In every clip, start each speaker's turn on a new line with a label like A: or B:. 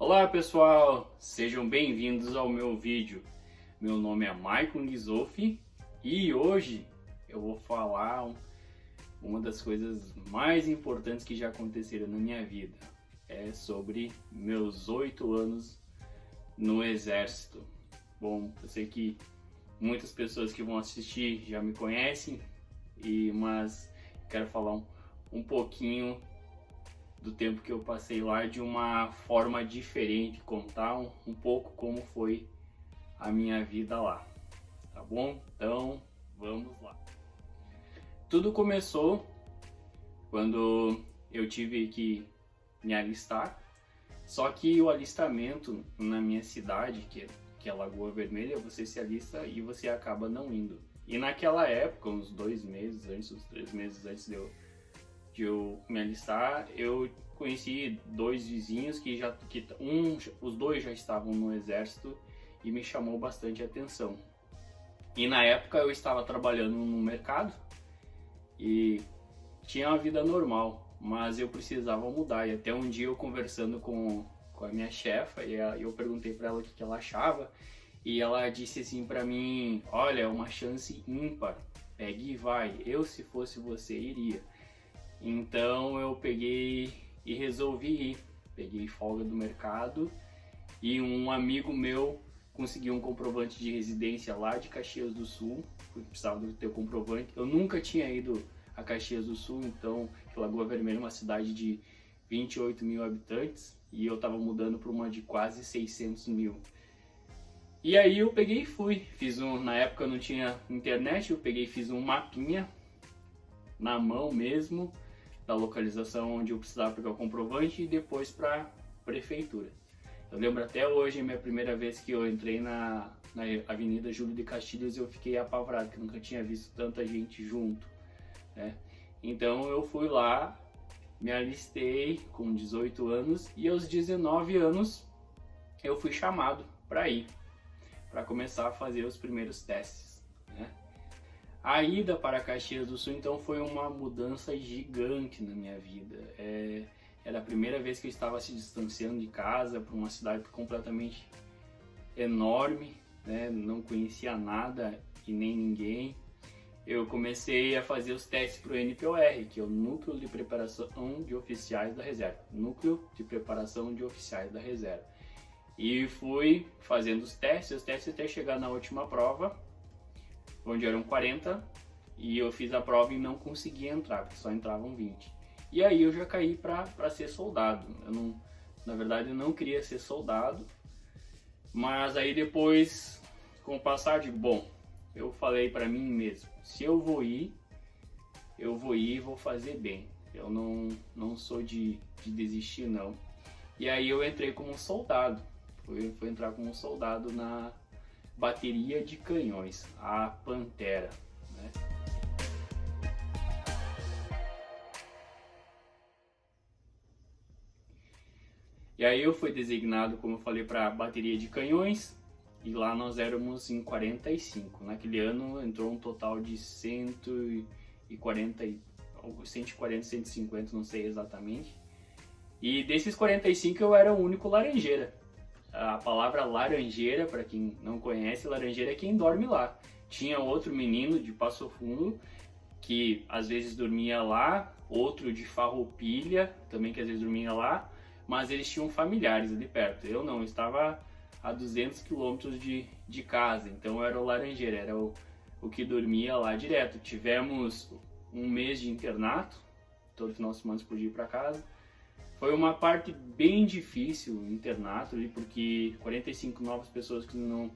A: Olá pessoal, sejam bem-vindos ao meu vídeo. Meu nome é Maicon Ghisolfi e hoje eu vou falar uma das coisas mais importantes que já aconteceram na minha vida. É sobre meus 8 anos no Exército. Bom, eu sei que muitas pessoas que vão assistir já me conhecem, mas quero falar um pouquinho do tempo que eu passei lá de uma forma diferente, contar um pouco como foi a minha vida lá, tá bom? Então, vamos lá. Tudo começou quando eu tive que me alistar, só que o alistamento na minha cidade, que é Lagoa Vermelha, você se alista e você acaba não indo. E naquela época, uns 2 meses antes, uns 3 meses antes de eu me alistar, eu conheci 2 vizinhos os dois já estavam no exército e me chamou bastante atenção. E na época eu estava trabalhando no mercado e tinha uma vida normal, mas eu precisava mudar. E até um dia eu conversando com a minha chefa, e eu perguntei para ela o que ela achava, e ela disse assim para mim: olha, é uma chance ímpar, pegue e vai. Eu, se fosse você, iria. Então eu peguei e resolvi ir. Peguei folga do mercado e um amigo meu conseguiu um comprovante de residência lá de Caxias do Sul, porque precisava ter o comprovante. Eu nunca tinha ido a Caxias do Sul, então Lagoa Vermelha é uma cidade de 28 mil habitantes e eu estava mudando para uma de quase 600 mil. E aí eu peguei e fui. Na época não tinha internet, eu peguei e fiz um mapinha na mão mesmo, da localização onde eu precisava pegar o comprovante e depois para a prefeitura. Eu lembro até hoje, a minha primeira vez que eu entrei na Avenida Júlio de Castilhos, eu fiquei apavorado, porque eu nunca tinha visto tanta gente junto, né? Então eu fui lá, me alistei com 18 anos e aos 19 anos eu fui chamado para ir, para começar a fazer os primeiros testes, né? A ida para Caxias do Sul, então, foi uma mudança gigante na minha vida. Era a primeira vez que eu estava se distanciando de casa para uma cidade completamente enorme, né? Não conhecia nada e nem ninguém. Eu comecei a fazer os testes para o NPOR, que é o Núcleo de Preparação de Oficiais da Reserva. Núcleo de Preparação de Oficiais da Reserva. E fui fazendo os testes até chegar na última prova, onde eram 40, e eu fiz a prova e não consegui entrar, porque só entravam 20. E aí eu já caí para ser soldado. Na verdade eu não queria ser soldado, mas aí depois, com o passar de, eu falei para mim mesmo, se eu vou ir e vou fazer bem. Eu não sou de desistir não. E aí eu entrei como soldado, fui entrar como soldado na Bateria de Canhões, a Pantera, né? E aí eu fui designado, como eu falei, para a Bateria de Canhões, e lá nós éramos em 45. Naquele ano entrou um total de 140, 150, não sei exatamente. E desses 45 eu era o único laranjeira. A palavra laranjeira, para quem não conhece, laranjeira é quem dorme lá. Tinha outro menino de Passo Fundo que às vezes dormia lá, outro de Farroupilha também que às vezes dormia lá, mas eles tinham familiares ali perto. Eu não, eu estava a 200 quilômetros de casa, então eu era o laranjeira, era o que dormia lá direto. Tivemos um mês de internato, todo final de semana podia ir para casa. Foi uma parte bem difícil o internato ali, porque 45 novas pessoas que não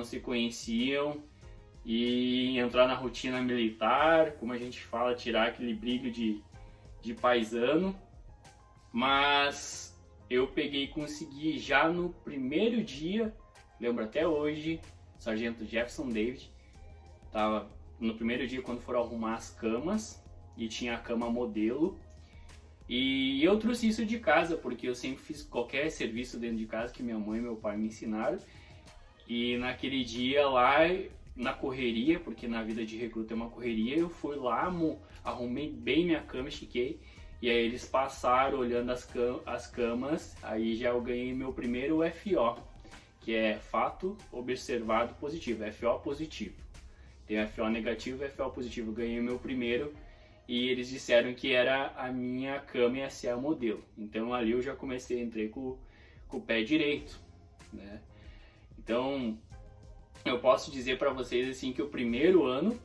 A: se conheciam e entrar na rotina militar, como a gente fala, tirar aquele brilho de paisano. Mas eu peguei e consegui já no primeiro dia, lembro até hoje, Sargento Jefferson David, tava no primeiro dia quando foram arrumar as camas e tinha a cama modelo. E eu trouxe isso de casa, porque eu sempre fiz qualquer serviço dentro de casa que minha mãe e meu pai me ensinaram. E naquele dia lá, na correria, porque na vida de recruta é uma correria, eu fui lá, arrumei bem minha cama, estiquei. E aí eles passaram olhando as camas, aí já eu ganhei meu primeiro FO, que é fato observado positivo, FO positivo. Tem FO negativo e FO positivo, eu ganhei o meu primeiro e eles disseram que era a minha cama ia ser a modelo. Então ali eu já comecei, entrei com o pé direito, né? Então eu posso dizer para vocês assim que o primeiro ano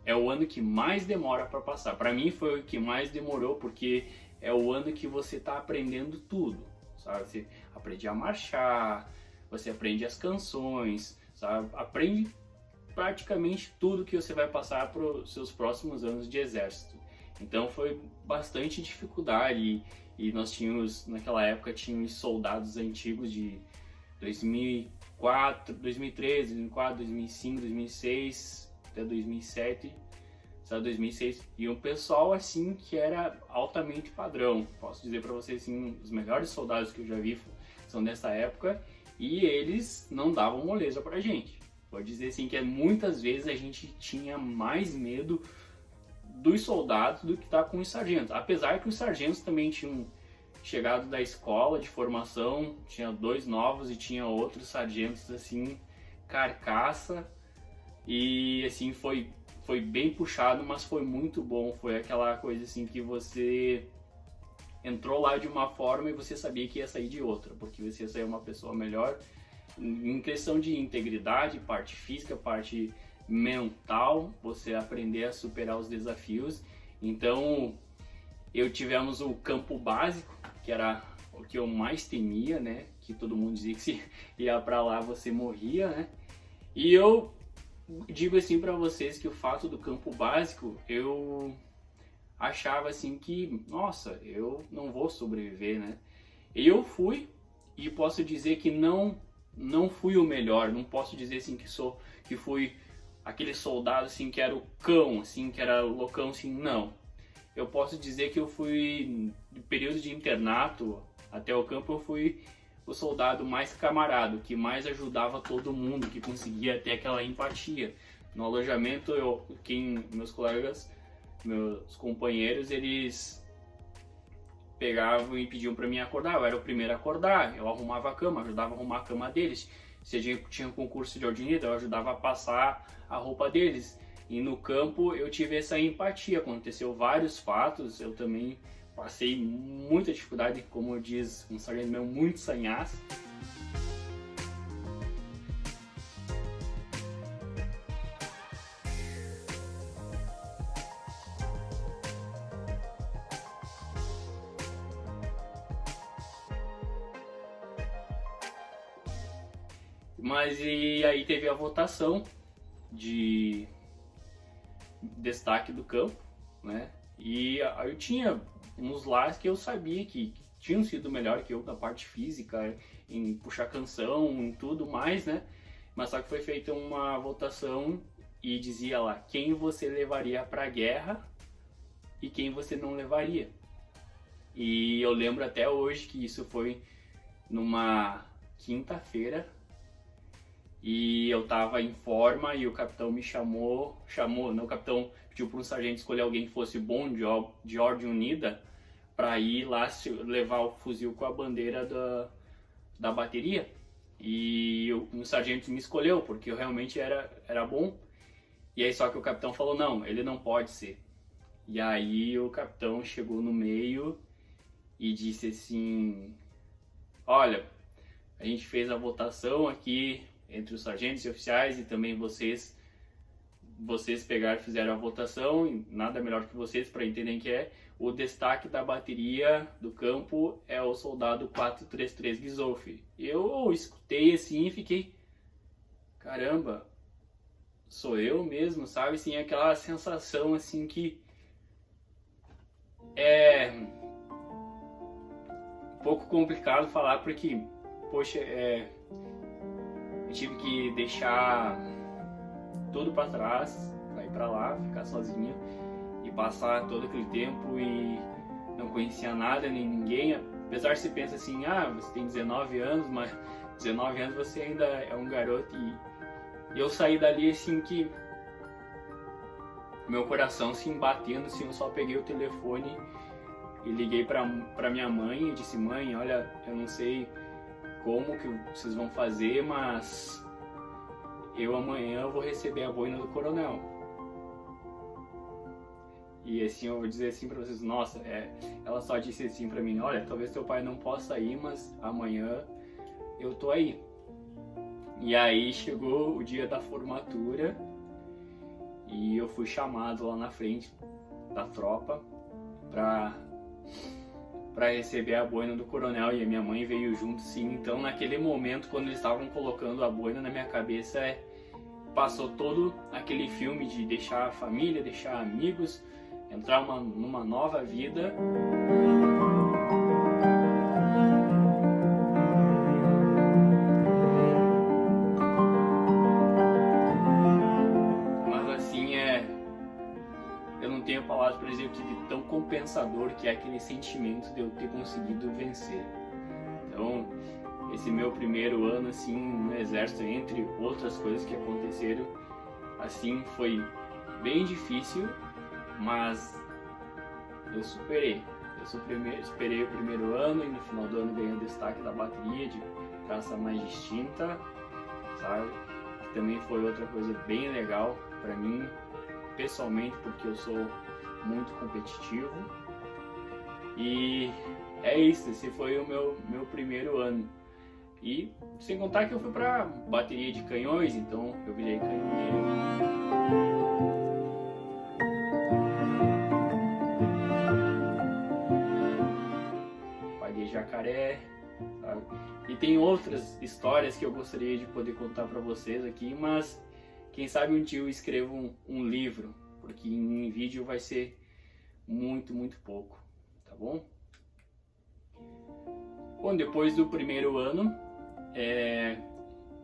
A: é o ano que mais demora para passar. Para mim foi o que mais demorou, porque é o ano que você está aprendendo tudo, sabe? Você aprende a marchar, você aprende as canções, sabe? Aprende praticamente tudo que você vai passar para os seus próximos anos de exército. Então foi bastante dificuldade e nós tínhamos, naquela época, tínhamos soldados antigos de 2004, 2013, 2004, 2005, 2006 até 2007, sabe, 2006, e um pessoal assim que era altamente padrão. Posso dizer para vocês assim, os melhores soldados que eu já vi são dessa época e eles não davam moleza pra gente. Pode dizer assim que muitas vezes a gente tinha mais medo dos soldados do que tá com os sargentos. Apesar que os sargentos também tinham chegado da escola de formação, tinha 2 novos e tinha outros sargentos assim, carcaça, e assim foi bem puxado, mas foi muito bom. Foi aquela coisa assim que você entrou lá de uma forma e você sabia que ia sair de outra, porque você ia sair uma pessoa melhor em questão de integridade, parte física, parte mental, você aprender a superar os desafios. Então tivemos o campo básico, que era o que eu mais temia, né? Que todo mundo dizia que se ia para lá você morria, né? E eu digo assim para vocês que o fato do campo básico, eu achava assim que, nossa, eu não vou sobreviver, né? E eu fui, e posso dizer que não fui o melhor, não posso dizer assim que fui aquele soldado assim que era o cão, assim, que era loucão, assim, não. Eu posso dizer que eu fui, no período de internato até o campo, eu fui o soldado mais camarada, que mais ajudava todo mundo, que conseguia ter aquela empatia. No alojamento, meus colegas, meus companheiros, eles pegavam e pediam para mim acordar. Eu era o primeiro a acordar, eu arrumava a cama, ajudava a arrumar a cama deles. Se a gente tinha concurso de ordineta, eu ajudava a passar a roupa deles. E no campo eu tive essa empatia, aconteceu vários fatos, eu também passei muita dificuldade, como diz um sargento meu, muito sanhaço. Mas e aí teve a votação de destaque do campo, né? E aí eu tinha uns lá que eu sabia que tinham sido melhor que eu na parte física, em puxar canção, em tudo mais, né? Mas só que foi feita uma votação e dizia lá quem você levaria para a guerra e quem você não levaria. E eu lembro até hoje que isso foi numa quinta-feira e eu tava em forma e o capitão me chamou, o capitão pediu para um sargento escolher alguém que fosse bom de ordem unida para ir lá levar o fuzil com a bandeira da bateria. E um sargento me escolheu porque eu realmente era bom. E aí só que o capitão falou, não, ele não pode ser. E aí o capitão chegou no meio e disse assim, olha, a gente fez a votação aqui entre os sargentos e oficiais e também vocês pegaram e fizeram a votação, e nada melhor que vocês para entenderem que o destaque da bateria do campo é o soldado 433 Gisolfi. Eu escutei assim e fiquei, caramba, sou eu mesmo, sabe? Assim, aquela sensação assim que é um pouco complicado falar porque, poxa, eu tive que deixar tudo para trás, para ir para lá, ficar sozinho e passar todo aquele tempo e não conhecia nada nem ninguém. Apesar de você pensa assim, você tem 19 anos, mas 19 anos você ainda é um garoto e eu saí dali assim que meu coração se embatendo, assim, eu só peguei o telefone e liguei pra minha mãe e disse: mãe, olha, eu não sei como que vocês vão fazer, mas eu amanhã vou receber a boina do coronel. E assim, eu vou dizer assim pra vocês, nossa, ela só disse assim pra mim: olha, talvez teu pai não possa ir, mas amanhã eu tô aí. E aí chegou o dia da formatura e eu fui chamado lá na frente da tropa pra receber a boina do coronel, e a minha mãe veio junto, sim. Então naquele momento, quando eles estavam colocando a boina na minha cabeça, passou todo aquele filme de deixar a família, deixar amigos, entrar numa nova vida. Mas assim, eu não tenho palavras para dizer o que de tão compensador que é aquele sentimento de eu ter conseguido vencer. Então, esse meu primeiro ano assim no exército, entre outras coisas que aconteceram, assim, foi bem difícil, mas eu superei. Esperei o primeiro ano e no final do ano ganhei o destaque da bateria de caça mais distinta, sabe? Que também foi outra coisa bem legal para mim, pessoalmente, porque eu sou muito competitivo. E é isso, esse foi o meu primeiro ano. E sem contar que eu fui para bateria de canhões, então eu virei canhoneiro. Jacaré, sabe? E tem outras histórias que eu gostaria de poder contar para vocês aqui, mas quem sabe um dia eu escrevo um livro, porque em vídeo vai ser muito pouco, tá bom? Bom, depois do primeiro ano,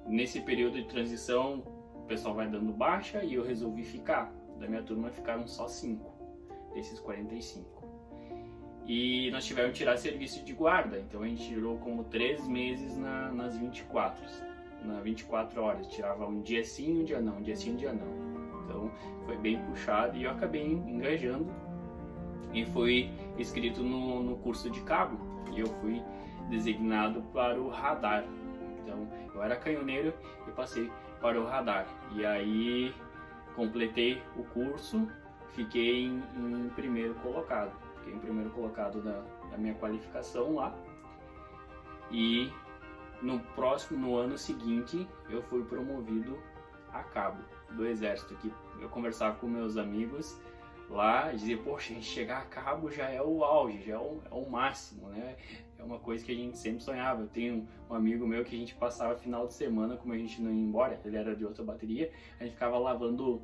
A: nesse período de transição, o pessoal vai dando baixa e eu resolvi ficar. Da minha turma ficaram só 5 desses 45. E nós tivemos que tirar serviço de guarda, então a gente tirou como 3 meses nas 24 horas, tirava um dia sim, um dia não, um dia sim, um dia não. Então foi bem puxado e eu acabei engajando e fui inscrito no curso de cabo e eu fui designado para o radar. Então eu era canhoneiro e passei para o radar, e aí completei o curso, fiquei em primeiro colocado. Fiquei em primeiro colocado da minha qualificação lá, e no ano seguinte eu fui promovido a cabo do exército, que eu conversava com meus amigos lá e dizia: poxa, a gente chegar a cabo já é o auge, já é o máximo, né? É uma coisa que a gente sempre sonhava. Eu tenho um amigo meu que a gente passava final de semana, como a gente não ia embora, ele era de outra bateria, a gente ficava lavando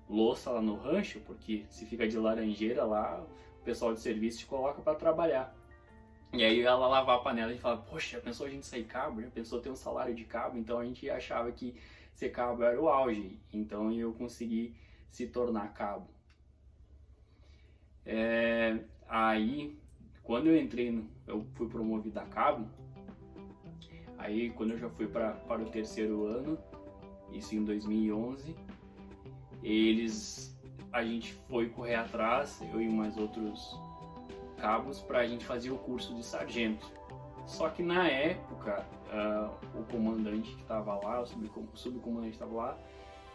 A: louça lá no rancho, porque se fica de laranjeira lá, o pessoal de serviço te coloca para trabalhar. E aí ela lavar a panela e falava: poxa, já pensou a gente sair cabo? Já pensou ter um salário de cabo? Então a gente achava que ser cabo era o auge. Então eu consegui se tornar cabo. Aí, quando eu fui promovido a cabo, aí quando eu já fui para o terceiro ano, isso em 2011, a gente foi correr atrás, eu e mais outros cabos, para a gente fazer o curso de sargento. Só que na época, o comandante que estava lá, o subcomandante que estava lá,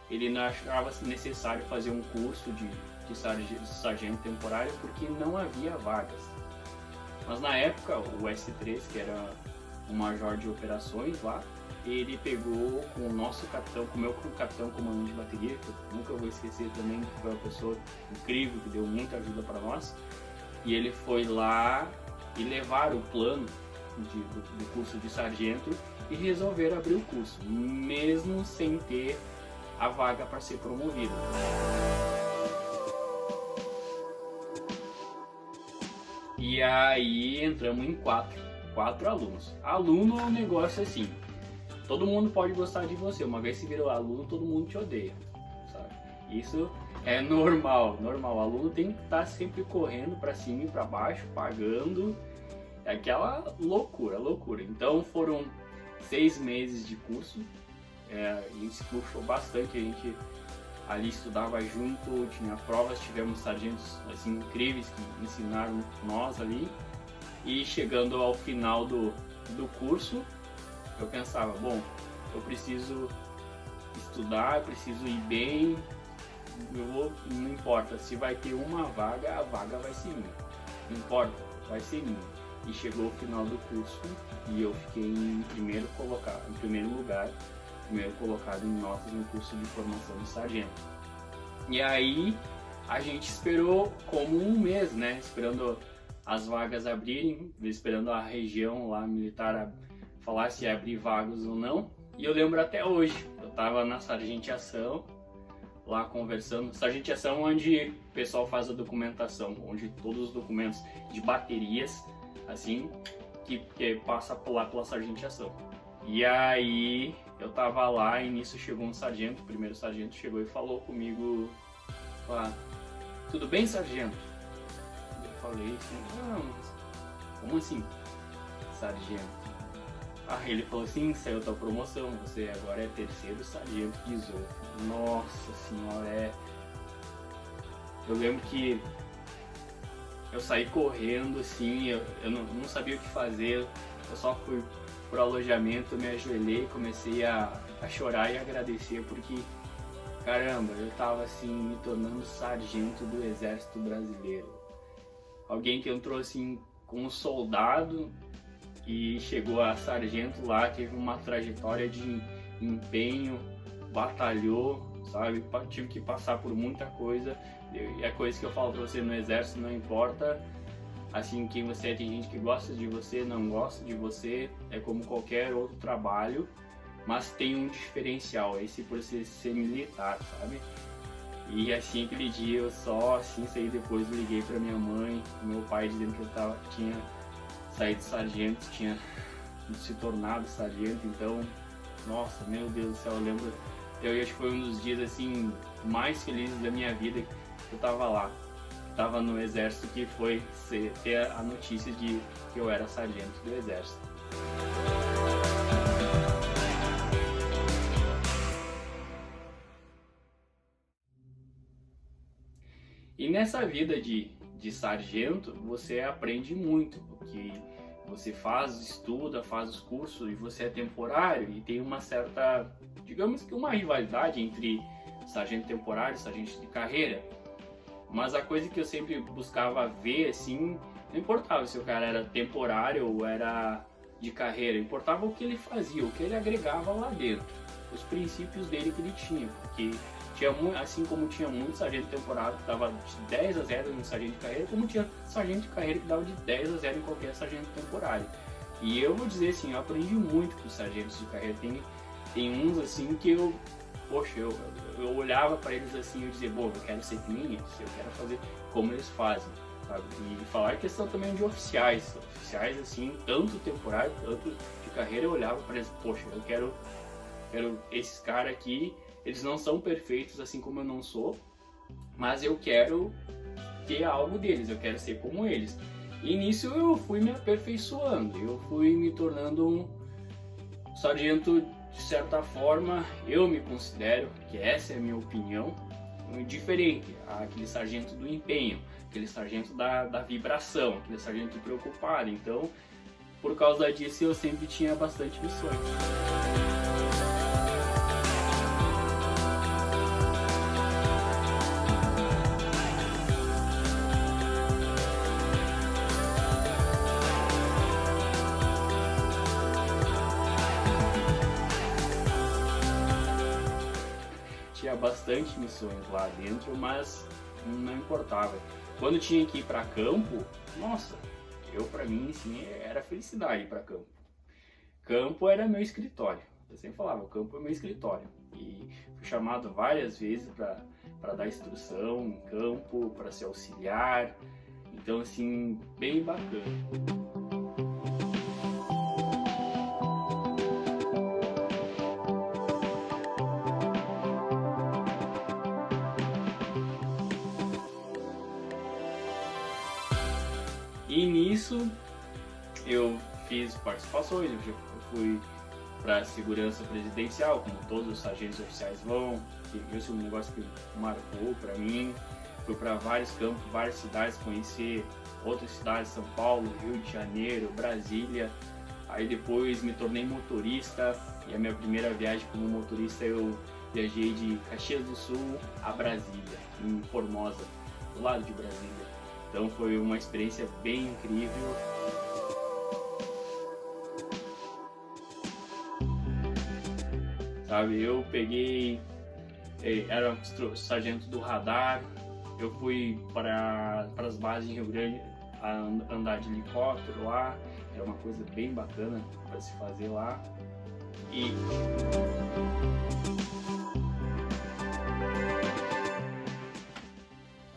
A: ele não achava necessário fazer um curso de sargento temporário porque não havia vagas. Mas na época, o S3, que era o major de operações lá, ele pegou com o nosso capitão, com o meu capitão comandante de bateria, que eu nunca vou esquecer também, que foi uma pessoa incrível, que deu muita ajuda para nós, e ele foi lá e levar o plano do curso de sargento e resolver abrir o curso, mesmo sem ter a vaga para ser promovido. E aí entramos em quatro alunos. Aluno é um negócio assim, todo mundo pode gostar de você, uma vez que virou aluno, todo mundo te odeia, sabe? Isso é normal. O aluno tem que estar sempre correndo para cima e para baixo, pagando, é aquela loucura. Então foram 6 meses de curso, a gente se puxou bastante, a gente ali estudava junto, tinha provas, tivemos sargentos assim incríveis que ensinaram nós ali. E chegando ao final do curso, eu pensava, bom, eu preciso estudar, eu preciso ir bem, não importa, se vai ter uma vaga, a vaga vai ser minha, não importa, vai ser minha. E chegou o final do curso e eu fiquei em primeiro lugar, primeiro colocado em notas no curso de formação de sargento. E aí a gente esperou como um mês, né, esperando as vagas abrirem, esperando a região lá militar falar se ia abrir vagas ou não. E eu lembro até hoje, eu tava na sargentiação, lá conversando, sargentiação onde o pessoal faz a documentação, onde todos os documentos de baterias, assim, que passa lá pela sargentiação. E aí eu tava lá e nisso chegou um sargento, o primeiro sargento chegou e falou comigo, tudo bem, sargento? Eu falei assim, não, como assim, sargento? Aí ele falou assim, saiu tua promoção, você agora é terceiro sargento de Isopo. Nossa senhora, eu lembro que eu saí correndo assim, eu não sabia o que fazer, eu só fui pro alojamento, me ajoelhei, comecei a chorar e agradecer, porque caramba, eu tava assim me tornando sargento do exército brasileiro. Alguém que entrou assim com um soldado e chegou a sargento lá, teve uma trajetória de empenho, batalhou, sabe? Tive que passar por muita coisa. E a coisa que eu falo pra você no exército, não importa assim quem você é, tem gente que gosta de você, não gosta de você, é como qualquer outro trabalho, mas tem um diferencial, esse por ser militar, sabe? E assim, aquele dia eu só assim saí depois, liguei pra minha mãe, meu pai dizendo que eu tinha saído sargento, tinha se tornado sargento, então, nossa, meu Deus do céu, eu lembro, acho que foi um dos dias assim mais felizes da minha vida, que eu tava lá, tava no exército, que foi ter a notícia de que eu era sargento do exército. E nessa vida de sargento, você aprende muito, porque você estuda, faz os cursos e você é temporário e tem uma certa, digamos que uma rivalidade entre sargento temporário e sargento de carreira. Mas a coisa que eu sempre buscava ver, assim, não importava se o cara era temporário ou era de carreira, importava o que ele fazia, o que ele agregava lá dentro, os princípios dele que ele tinha, porque assim como tinha muito sargento temporário que dava de 10 a 0 no sargento de carreira, como tinha sargento de carreira que dava de 10 a 0 em qualquer sargento temporário. E eu vou dizer assim, eu aprendi muito com os sargentos de carreira. Tem uns assim que eu olhava para eles assim e eu dizia, bom, eu quero ser que nem eles, eu quero fazer como eles fazem, sabe? E falar questão também de oficiais assim, tanto temporário, tanto de carreira, eu olhava para eles, poxa, eu quero esses caras aqui. Eles não são perfeitos assim como eu não sou, mas eu quero ter algo deles, eu quero ser como eles. E nisso eu fui me aperfeiçoando, eu fui me tornando um sargento, de certa forma, eu me considero, que essa é a minha opinião, diferente, aquele sargento do empenho, aquele sargento da vibração, aquele sargento preocupado. Então, por causa disso, eu sempre tinha bastante missões. Tinha bastante missões lá dentro, mas não importava. Quando tinha que ir para campo, nossa, para mim assim, era felicidade ir para campo. Campo era meu escritório. Eu sempre falava, o campo é meu escritório. E fui chamado várias vezes para dar instrução em campo, para ser auxiliar. Então assim, bem bacana. E nisso eu fiz participações, eu fui para segurança presidencial, como todos os sargentos oficiais vão, que esse é um negócio que marcou para mim. Fui para vários campos, várias cidades, conhecer outras cidades, São Paulo, Rio de Janeiro, Brasília. Aí depois me tornei motorista, e a minha primeira viagem como motorista eu viajei de Caxias do Sul a Brasília, em Formosa, do lado de Brasília. Então foi uma experiência bem incrível. Sabe, eu peguei, era sargento do radar, eu fui para as bases em Rio Grande a andar de helicóptero lá, era uma coisa bem bacana para se fazer lá.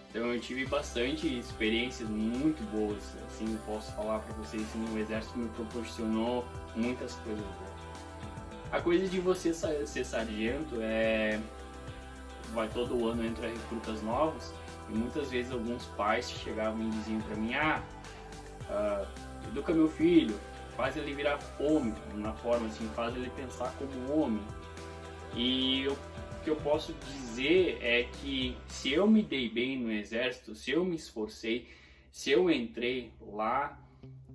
A: Então eu tive bastante experiências muito boas, assim, posso falar para vocês, assim, o exército me proporcionou muitas coisas boas. A coisa de você ser sargento vai todo ano entra recrutas novos, e muitas vezes alguns pais chegavam e diziam para mim: educa meu filho, faz ele virar homem, na forma assim, faz ele pensar como homem. E o que eu posso dizer é que se eu me dei bem no exército, se eu me esforcei, se eu entrei lá,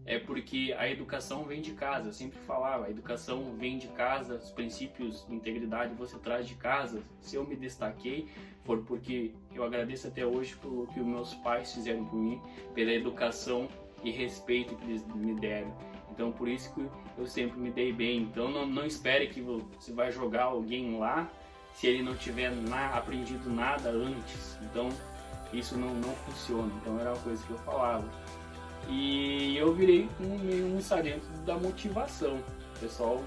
A: é porque a educação vem de casa. Eu sempre falava, a educação vem de casa, os princípios de integridade você traz de casa. Se eu me destaquei, foi porque eu agradeço até hoje pelo que os meus pais fizeram por mim, pela educação e respeito que eles me deram. Então por isso que eu sempre me dei bem. Então não espere que você vai jogar alguém lá se ele não tiver aprendido nada antes. Então isso não funciona. Então era uma coisa que eu falava. E eu virei um sargento da motivação. O pessoal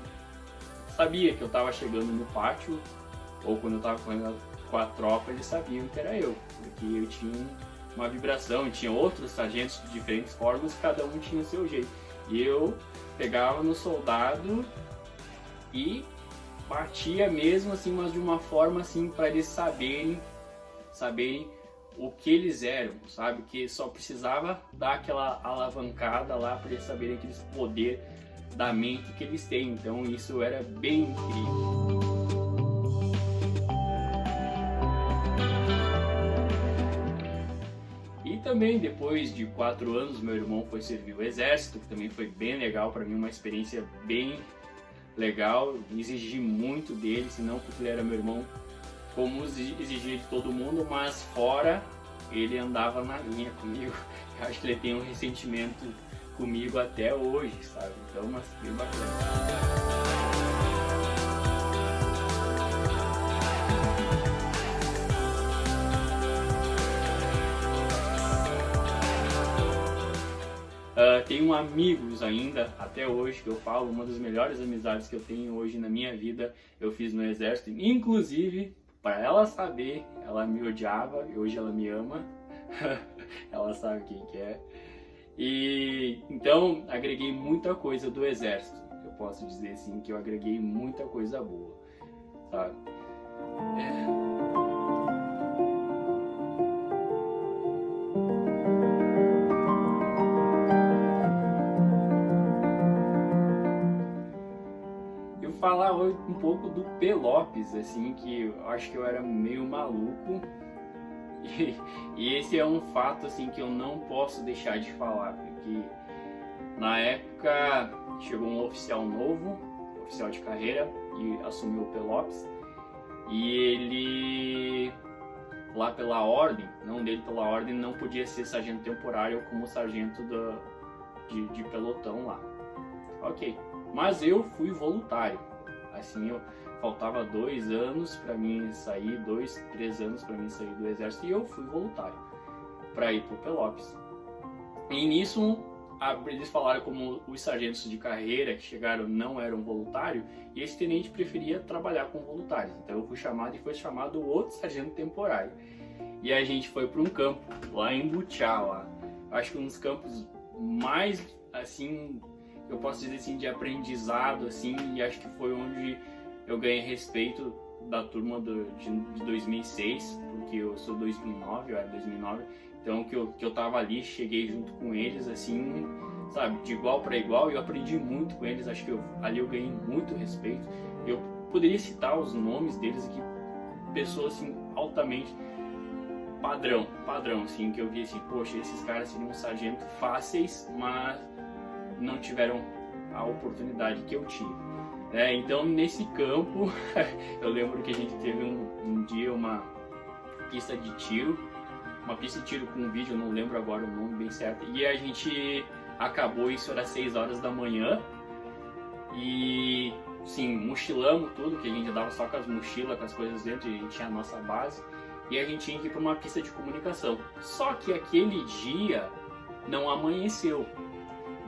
A: sabia que eu estava chegando no pátio, ou quando eu estava com a tropa, eles sabiam que era eu, porque eu tinha uma vibração, tinha outros sargentos de diferentes formas, cada um tinha o seu jeito. E eu pegava no soldado e batia mesmo assim, mas de uma forma assim para eles saberem o que eles eram, sabe? Que só precisava dar aquela alavancada lá para eles saberem aquele poder da mente que eles têm. Então isso era bem incrível. E também depois de 4 anos meu irmão foi servir o exército, que também foi bem legal para mim, uma experiência bem legal. Exigi muito dele, senão porque ele era meu irmão, como exigia de todo mundo, mas fora ele andava na linha comigo. Eu acho que ele tem um ressentimento comigo até hoje, sabe? Então, mas bem bacana. Tenho amigos ainda, até hoje, que eu falo, uma das melhores amizades que eu tenho hoje na minha vida, eu fiz no exército. Inclusive, para ela saber, ela me odiava e hoje ela me ama. Ela sabe quem que é. E então, agreguei muita coisa do exército. Eu posso dizer assim, que eu agreguei muita coisa boa, sabe? Falar hoje um pouco do Pelopes, assim, que eu acho que eu era meio maluco, e esse é um fato assim que eu não posso deixar de falar, porque na época chegou um oficial novo, oficial de carreira, e assumiu o Pelopes, e ele, lá pela ordem, pela ordem, não podia ser sargento temporário como sargento de pelotão lá. Ok, mas eu fui voluntário. Assim, faltava 2 anos para mim sair, 2, 3 anos para mim sair do exército, e eu fui voluntário para ir pro Pelopes. E nisso eles falaram como os sargentos de carreira que chegaram não eram voluntários, e esse tenente preferia trabalhar com voluntários. Então eu fui chamado, e foi chamado outro sargento temporário. E a gente foi para um campo lá em Butiá, lá. Acho que um dos campos mais assim, eu posso dizer assim, de aprendizado, assim, e acho que foi onde eu ganhei respeito da turma de 2006, porque eu sou 2009, eu era 2009, então que eu tava ali, cheguei junto com eles, assim, sabe, de igual para igual. Eu aprendi muito com eles, acho que ali eu ganhei muito respeito. Eu poderia citar os nomes deles aqui, pessoas assim altamente padrão, assim, que eu vi assim, poxa, esses caras seriam um sargento fáceis, mas não tiveram a oportunidade que eu tive. Então nesse campo, eu lembro que a gente teve um dia uma pista de tiro com um vídeo, eu não lembro agora o nome bem certo, e a gente acabou, isso era 6 horas da manhã, e sim, mochilamos tudo, que a gente dava só com as mochilas, com as coisas dentro, e a gente tinha a nossa base, e a gente tinha que ir para uma pista de comunicação. Só que aquele dia não amanheceu,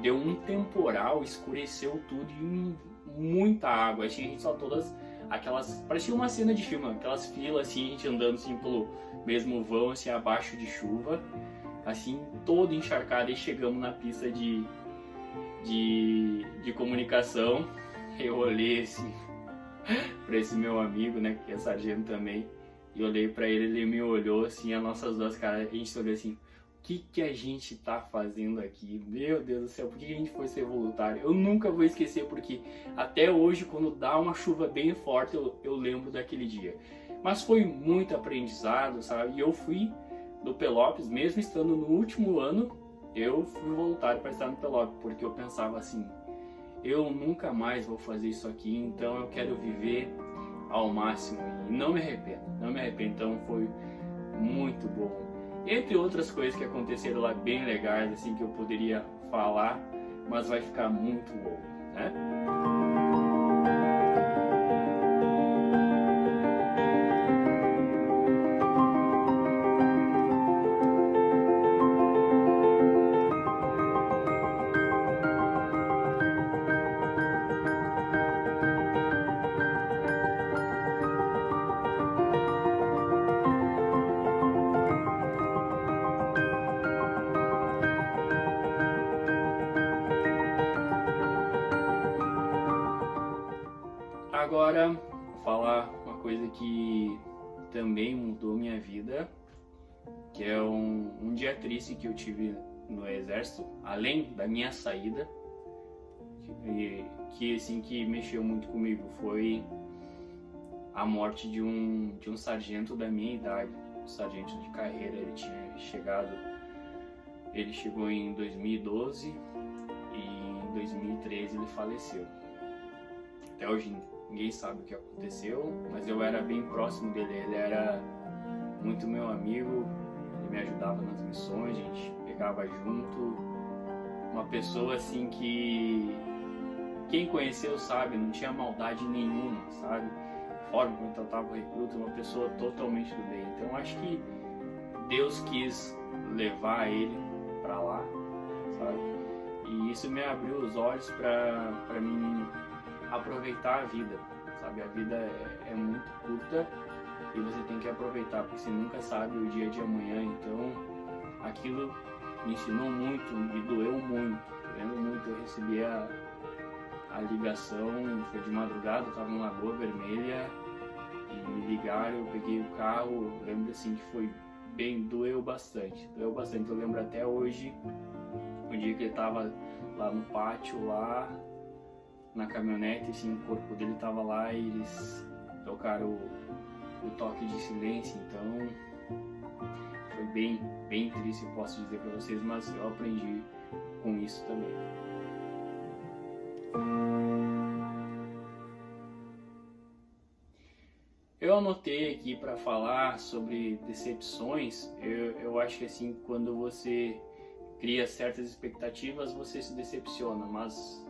A: deu um temporal, escureceu tudo e muita água. A gente só todas aquelas, parecia uma cena de filme, aquelas filas assim, a gente andando assim pelo mesmo vão, assim, abaixo de chuva, assim, todo encharcado, e chegamos na pista de comunicação. Eu olhei assim para esse meu amigo, né, que é sargento também, e olhei para ele, ele me olhou assim, as nossas duas caras, a gente olhou assim, o que a gente tá fazendo aqui? Meu Deus do céu, por que a gente foi ser voluntário? Eu nunca vou esquecer, porque até hoje, quando dá uma chuva bem forte, eu lembro daquele dia. Mas foi muito aprendizado, sabe? E eu fui do Pelopes, mesmo estando no último ano, eu fui voluntário para estar no Pelopes, porque eu pensava assim, eu nunca mais vou fazer isso aqui, então eu quero viver ao máximo, e não me arrependo, então foi muito bom. Entre outras coisas que aconteceram lá bem legais, assim, que eu poderia falar, mas vai ficar muito bom, né? Agora, vou falar uma coisa que também mudou minha vida, que é um dia triste que eu tive no exército, além da minha saída, que assim, que mexeu muito comigo, foi a morte de um sargento da minha idade, um sargento de carreira. Ele chegou em 2012 e em 2013 ele faleceu. Até hoje ninguém sabe o que aconteceu, mas eu era bem próximo dele, ele era muito meu amigo, ele me ajudava nas missões, a gente pegava junto, uma pessoa assim que quem conheceu sabe, não tinha maldade nenhuma, sabe? Fora quando eu tava recruta, uma pessoa totalmente do bem. Então acho que Deus quis levar ele pra lá, sabe? E isso me abriu os olhos pra mim aproveitar a vida, sabe? A vida é muito curta e você tem que aproveitar, porque você nunca sabe o dia de amanhã. Então aquilo me ensinou muito, me doeu muito, eu recebi a ligação, foi de madrugada, eu estava em Lagoa Vermelha e me ligaram, eu peguei o carro, eu lembro assim que foi bem, doeu bastante, eu lembro até hoje, o dia que ele estava lá no pátio, lá na caminhonete, assim, o corpo dele estava lá e eles tocaram o toque de silêncio. Então foi bem triste, eu posso dizer para vocês, mas eu aprendi com isso também. Eu anotei aqui para falar sobre decepções. Eu acho que assim, quando você cria certas expectativas, você se decepciona, mas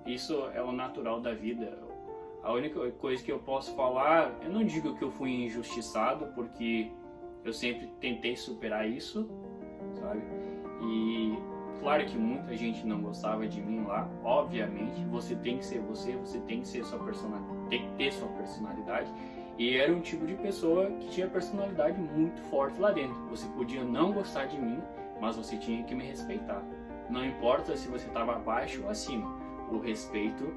A: isso é o natural da vida. A única coisa que eu posso falar, eu não digo que eu fui injustiçado, porque eu sempre tentei superar isso, sabe? E claro que muita gente não gostava de mim lá, obviamente, você tem que ser você tem que ser sua personalidade, tem que ter sua personalidade. E era um tipo de pessoa que tinha personalidade muito forte lá dentro. Você podia não gostar de mim, mas você tinha que me respeitar. Não importa se você estava abaixo ou acima, o respeito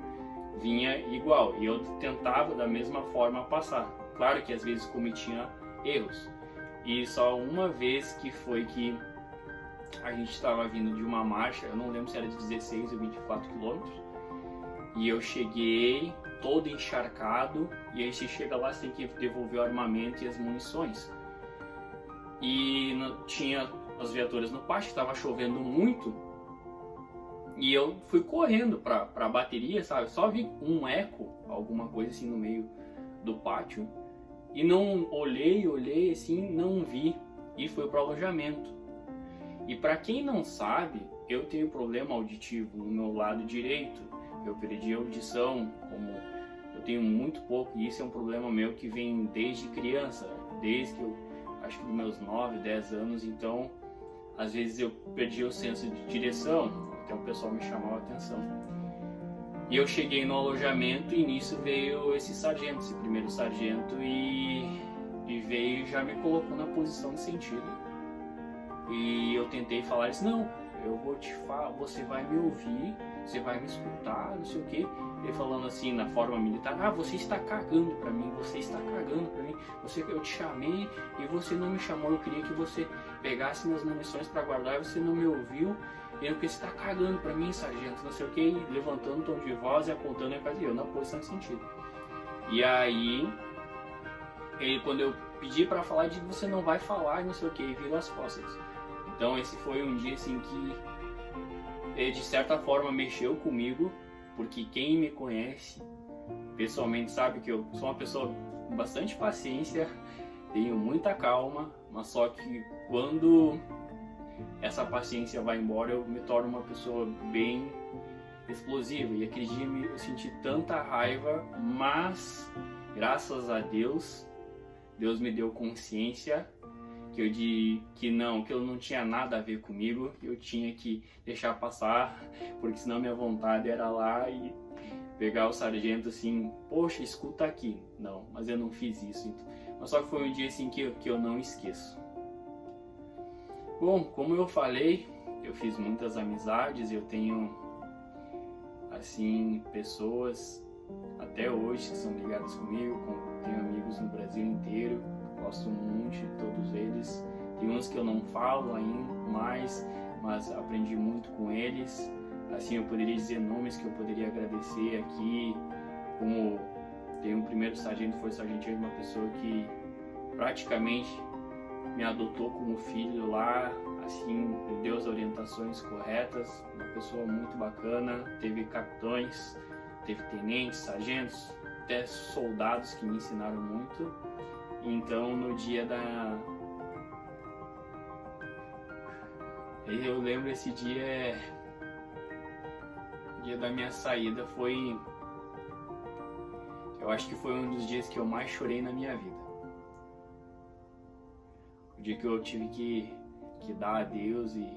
A: vinha igual. E eu tentava da mesma forma passar. Claro que às vezes cometia erros. E só uma vez que foi que A gente estava vindo de uma marcha, eu não lembro se era de 16 ou 24 quilômetros, e eu cheguei todo encharcado, e aí você chega lá, você tem que devolver o armamento e as munições. E tinha as viaturas no pátio, estava chovendo muito, e eu fui correndo para a bateria, sabe? Só vi um eco, alguma coisa assim no meio do pátio, e não olhei assim, não vi, e fui para o alojamento. E para quem não sabe, eu tenho problema auditivo no meu lado direito. Eu perdi a audição, como eu tenho muito pouco, e isso é um problema meu que vem desde criança, desde que eu acho que dos meus 9, 10 anos. Então, às vezes eu perdi o senso de direção, até o pessoal me chamava a atenção. E eu cheguei no alojamento e nisso veio esse sargento, esse primeiro sargento, e veio e já me colocou na posição de sentido. E eu tentei falar isso, não, eu vou te falar, você vai me ouvir, você vai me escutar, não sei o que. Ele falando assim na forma militar, você está cagando pra mim, você está cagando pra mim, eu te chamei e você não me chamou, eu queria que você pegasse minhas munições pra guardar e você não me ouviu, e porque você está cagando pra mim, sargento, não sei o que, levantando o tom de voz e apontando a casa, e eu na posição de sentido. E aí, quando eu pedi pra falar, ele disse, você não vai falar e não sei o que, e virou as costas. Então esse foi um dia assim que de certa forma mexeu comigo, porque quem me conhece pessoalmente sabe que eu sou uma pessoa com bastante paciência, tenho muita calma, mas só que quando essa paciência vai embora eu me torno uma pessoa bem explosiva. E aquele dia eu senti tanta raiva, mas graças a Deus, Deus me deu consciência que eu não tinha nada a ver comigo, eu tinha que deixar passar, porque senão minha vontade era lá e pegar o sargento assim, poxa, escuta aqui. Não, mas eu não fiz isso. Mas só que foi um dia assim que eu não esqueço. Bom, como eu falei, eu fiz muitas amizades, eu tenho assim pessoas até hoje que são ligadas comigo, tenho amigos no Brasil inteiro. Gosto muito de todos eles. Tem uns que eu não falo ainda mais, mas aprendi muito com eles. Assim, eu poderia dizer nomes que eu poderia agradecer aqui, como tem um primeiro sargento, foi sargento, uma pessoa que praticamente me adotou como filho lá, assim, me deu as orientações corretas, uma pessoa muito bacana. Teve capitães, teve tenentes, sargentos, até soldados que me ensinaram muito. Então, no dia eu lembro esse dia da minha saída, eu acho que foi um dos dias que eu mais chorei na minha vida. O dia que eu tive que dar adeus e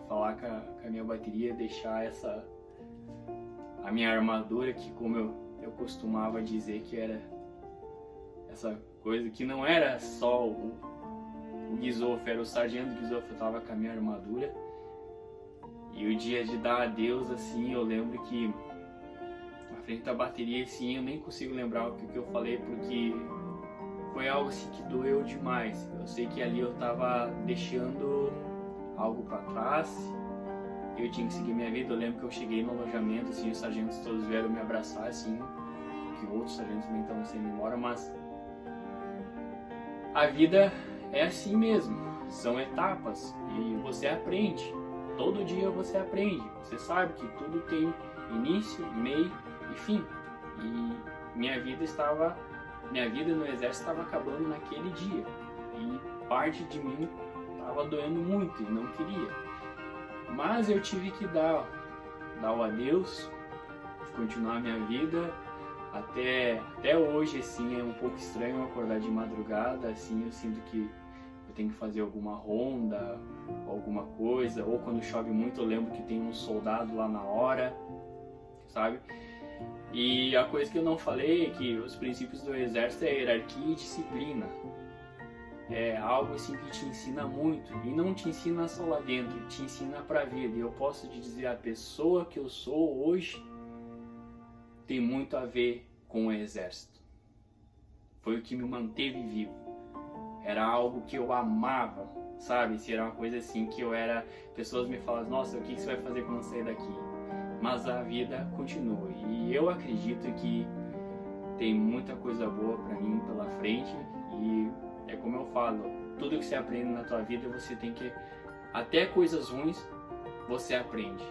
A: falar com a minha bateria, deixar a minha armadura, que como eu costumava dizer que era essa coisa que não era só o Gizoff, era o sargento Gizoff, eu tava com a minha armadura. E o dia de dar adeus, assim, eu lembro que na frente da bateria, assim, eu nem consigo lembrar o que eu falei, porque foi algo assim que doeu demais. Eu sei que ali eu tava deixando algo para trás, eu tinha que seguir minha vida. Eu lembro que eu cheguei no alojamento, assim, os sargentos todos vieram me abraçar, assim, que outros sargentos também estavam saindo embora, mas a vida é assim mesmo, são etapas e você aprende, todo dia você aprende, você sabe que tudo tem início, meio e fim. E minha vida no exército estava acabando naquele dia e parte de mim estava doendo muito e não queria, mas eu tive que dar o adeus, continuar a minha vida. Até hoje, assim, é um pouco estranho acordar de madrugada, assim, eu sinto que eu tenho que fazer alguma ronda, alguma coisa, ou quando chove muito eu lembro que tem um soldado lá na hora, sabe? E a coisa que eu não falei é que os princípios do exército é hierarquia e disciplina. É algo assim que te ensina muito, e não te ensina só lá dentro, te ensina pra vida. E eu posso te dizer, a pessoa que eu sou hoje tem muito a ver com o exército. Foi o que me manteve vivo. era algo que eu amava, sabe? Se era uma coisa assim que eu era... Pessoas me falavam, nossa, o que você vai fazer quando sair daqui? Mas a vida continua e eu acredito que tem muita coisa boa para mim pela frente e é como eu falo, tudo que você aprende na tua vida você tem que... Até coisas ruins você aprende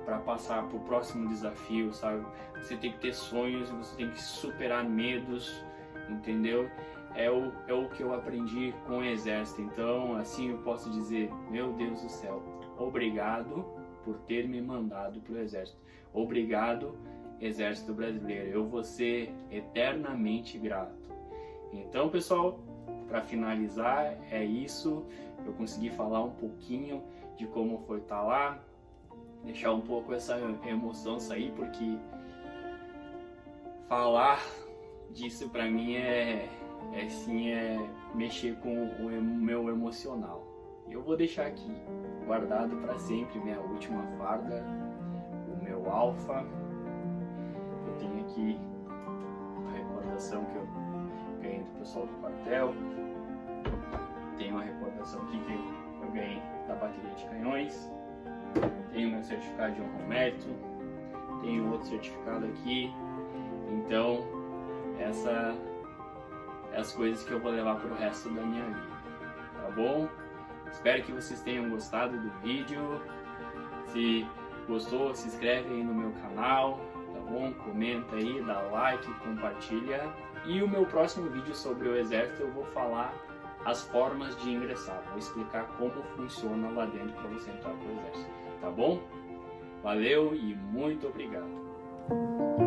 A: para passar pro próximo desafio, sabe? Você tem que ter sonhos, você tem que superar medos, entendeu? É o que eu aprendi com o Exército. Então, assim eu posso dizer, meu Deus do céu, obrigado por ter me mandado pro Exército. Obrigado, Exército Brasileiro. Eu vou ser eternamente grato. Então, pessoal, para finalizar, é isso. Eu consegui falar um pouquinho de como foi estar lá, deixar um pouco essa emoção sair, porque falar disso para mim é mexer com o meu emocional. Eu vou deixar aqui guardado para sempre minha última farda, o meu alfa. Eu tenho aqui a recordação que eu ganhei do pessoal do quartel. Tenho uma recordação aqui que eu ganhei da bateria de canhões. Tenho meu certificado de honra ao mérito. Tenho outro certificado aqui. Então, essa é as coisas que eu vou levar para o resto da minha vida. Tá bom? Espero que vocês tenham gostado do vídeo. Se gostou, se inscreve aí no meu canal, tá bom? Comenta aí, dá like, compartilha. E o meu próximo vídeo sobre o Exército eu vou falar as formas de ingressar. Vou explicar como funciona lá dentro para você entrar pro Exército, tá bom? Valeu e muito obrigado!